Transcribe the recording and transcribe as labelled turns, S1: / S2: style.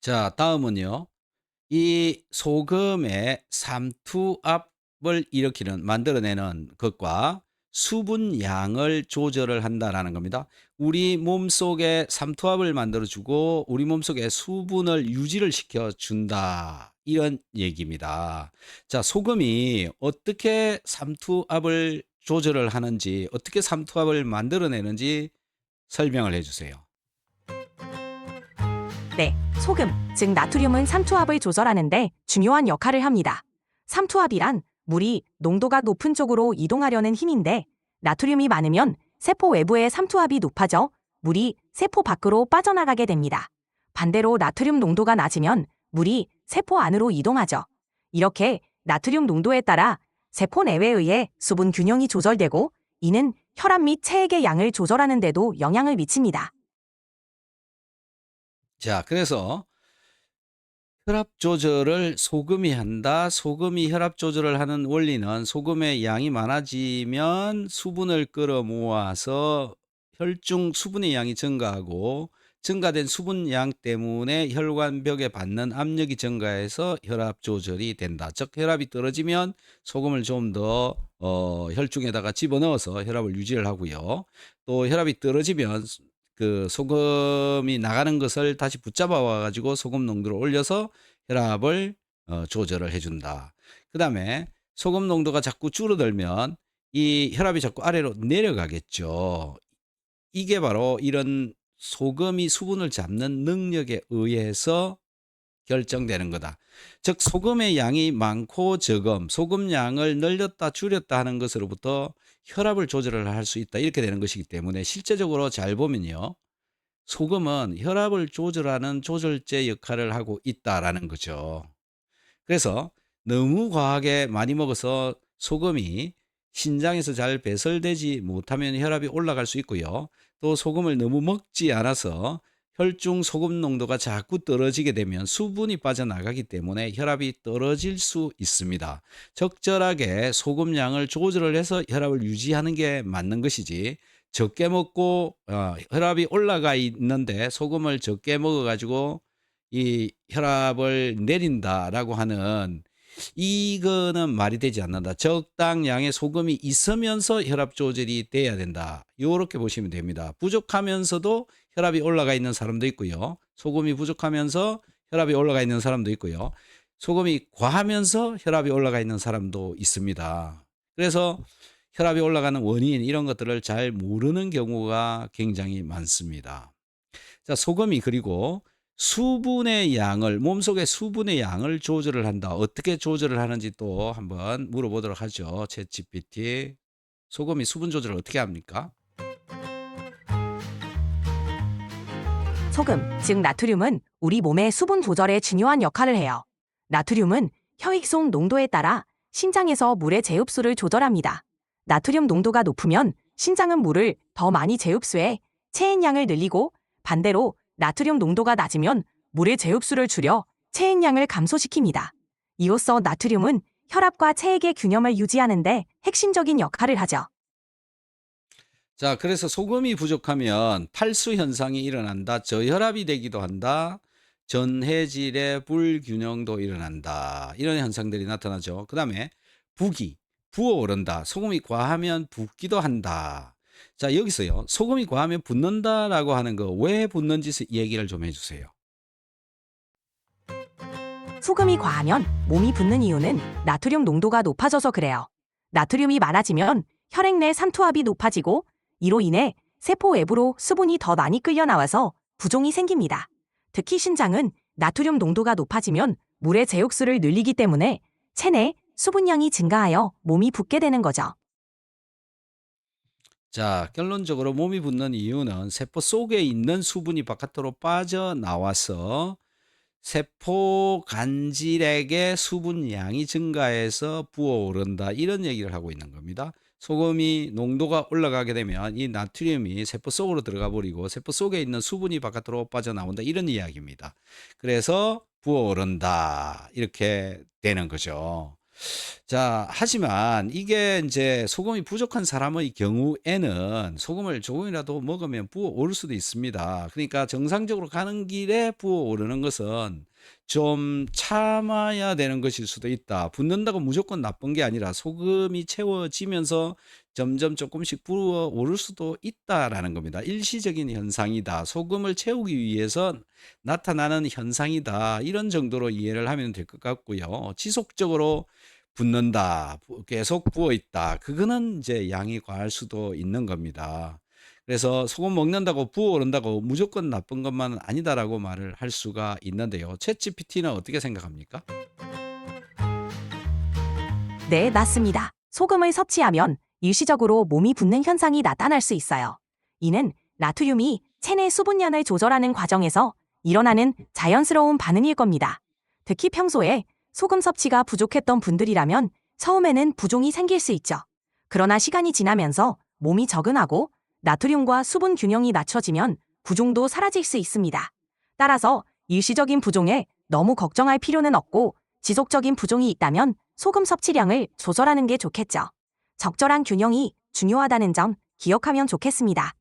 S1: 자, 다음은요. 이 소금의 삼투압을 만들어내는 것과 수분 양을 조절을 한다라는 겁니다. 우리 몸속에 삼투압을 만들어주고 우리 몸속에 수분을 유지를 시켜준다. 이런 얘기입니다. 자, 소금이 어떻게 삼투압을 조절을 하는지, 어떻게 삼투압을 만들어내는지 설명을 해주세요.
S2: 네, 소금, 즉 나트륨은 삼투압을 조절하는데 중요한 역할을 합니다. 삼투압이란 물이 농도가 높은 쪽으로 이동하려는 힘인데 나트륨이 많으면 세포 외부의 삼투압이 높아져 물이 세포 밖으로 빠져나가게 됩니다. 반대로 나트륨 농도가 낮으면 물이 세포 안으로 이동하죠. 이렇게 나트륨 농도에 따라 세포 내외의 수분 균형이 조절되고 이는 혈압 및 체액의 양을 조절하는 데도 영향을 미칩니다.
S1: 자, 그래서 혈압 조절을 소금이 한다. 소금이 혈압 조절을 하는 원리는 소금의 양이 많아지면 수분을 끌어모아서 혈중 수분의 양이 증가하고 증가된 수분 양 때문에 혈관벽에 받는 압력이 증가해서 혈압 조절이 된다. 즉 혈압이 떨어지면 소금을 좀 더 혈중에다가 집어넣어서 혈압을 유지를 하고요. 또 혈압이 떨어지면 그 소금이 나가는 것을 다시 붙잡아 와 가지고 소금 농도를 올려서 혈압을 조절을 해 준다. 그다음에 소금 농도가 자꾸 줄어들면 이 혈압이 자꾸 아래로 내려가겠죠. 이게 바로 이런 소금이 수분을 잡는 능력에 의해서 결정되는 거다. 즉 소금의 양이 많고 적음, 소금 양을 늘렸다 줄였다 하는 것으로부터 혈압을 조절을 할 수 있다. 이렇게 되는 것이기 때문에 실제적으로 잘 보면요. 소금은 혈압을 조절하는 조절제 역할을 하고 있다라는 거죠. 그래서 너무 과하게 많이 먹어서 소금이 신장에서 잘 배설되지 못하면 혈압이 올라갈 수 있고요. 또 소금을 너무 먹지 않아서 혈중 소금 농도가 자꾸 떨어지게 되면 수분이 빠져나가기 때문에 혈압이 떨어질 수 있습니다. 적절하게 소금 양을 조절을 해서 혈압을 유지하는 게 맞는 것이지 적게 먹고 혈압이 올라가 있는데 소금을 적게 먹어 가지고 이 혈압을 내린다라고 하는 이거는 말이 되지 않는다. 적당량의 소금이 있으면서 혈압 조절이 돼야 된다. 요렇게 보시면 됩니다. 부족하면서도 혈압이 올라가 있는 사람도 있고요. 소금이 부족하면서 혈압이 올라가 있는 사람도 있고요. 소금이 과하면서 혈압이 올라가 있는 사람도 있습니다. 그래서 혈압이 올라가는 원인 이런 것들을 잘 모르는 경우가 굉장히 많습니다. 자, 소금이 그리고 수분의 양을 몸속의 수분의 양을 조절을 한다. 어떻게 조절을 하는지 또 한번 물어보도록 하죠. 챗GPT. 소금이 수분 조절을 어떻게 합니까?
S2: 소금, 즉 나트륨은 우리 몸의 수분 조절에 중요한 역할을 해요. 나트륨은 혈액속 농도에 따라 신장에서 물의 재흡수를 조절합니다. 나트륨 농도가 높으면 신장은 물을 더 많이 재흡수해 체액량을 늘리고 반대로 나트륨 농도가 낮으면 물의 재흡수를 줄여 체액량을 감소시킵니다. 이로써 나트륨은 혈압과 체액의 균형을 유지하는 데 핵심적인 역할을 하죠.
S1: 자, 그래서 소금이 부족하면 탈수 현상이 일어난다. 저혈압이 되기도 한다. 전해질의 불균형도 일어난다. 이런 현상들이 나타나죠. 그다음에 부기, 부어오른다. 소금이 과하면 붓기도 한다. 자, 여기서요. 소금이 과하면 붓는다라고 하는 거 왜 붓는지 얘기를 좀 해주세요.
S2: 소금이 과하면 몸이 붓는 이유는 나트륨 농도가 높아져서 그래요. 나트륨이 많아지면 혈액 내 산투압이 높아지고 이로 인해 세포 외부로 수분이 더 많이 끌려 나와서 부종이 생깁니다. 특히 신장은 나트륨 농도가 높아지면 물의 제욕수를 늘리기 때문에 체내 수분량이 증가하여 몸이 붓게 되는 거죠.
S1: 자, 결론적으로 몸이 붓는 이유는 세포 속에 있는 수분이 바깥으로 빠져나와서 세포 간질에게 수분 양이 증가해서 부어오른다. 이런 얘기를 하고 있는 겁니다. 소금이 농도가 올라가게 되면 이 나트륨이 세포 속으로 들어가 버리고 세포 속에 있는 수분이 바깥으로 빠져나온다. 이런 이야기입니다. 그래서 부어오른다. 이렇게 되는 거죠. 자, 하지만 이게 인제 소금이 부족한 사람의 경우에는 소금을 조금이라도 먹으면 부어 오를 수도 있습니다. 그러니까 정상적으로 가는 길에 부어 오르는 것은 좀 참아야 되는 것일 수도 있다. 붓는다고 무조건 나쁜 게 아니라 소금이 채워지면서 점점 쪼끔씩 부어 오를 수도 있다라는 겁니다. 일시적인 현상이다. 소금을 채우기 위해서 나타나는 현상이다. 이런 정도로 이해를 하면 될 것 같고요. 지속적으로 붓는다. 계속 부어 있다. 그거는 인제 양이 과할 수도 있는 겁니다. 그래서 소금 먹는다고 부어오른다고 무조건 나쁜 것만은 아니다라고 말을 할 수가 있는데요. 챗GPT는 어떻게 생각합니까?
S2: 네, 맞습니다. 소금을 섭취하면 일시적으로 몸이 붓는 현상이 나타날 수 있어요. 이는 나트륨이 체내 수분량을 조절하는 과정에서 일어나는 자연스러운 반응일 겁니다. 특히 평소에 소금 섭취가 부족했던 분들이라면 처음에는 부종이 생길 수 있죠. 그러나 시간이 지나면서 몸이 적응하고 나트륨과 수분 균형이 맞춰지면 부종도 사라질 수 있습니다. 따라서 일시적인 부종에 너무 걱정할 필요는 없고 지속적인 부종이 있다면 소금 섭취량을 조절하는 게 좋겠죠. 적절한 균형이 중요하다는 점 기억하면 좋겠습니다.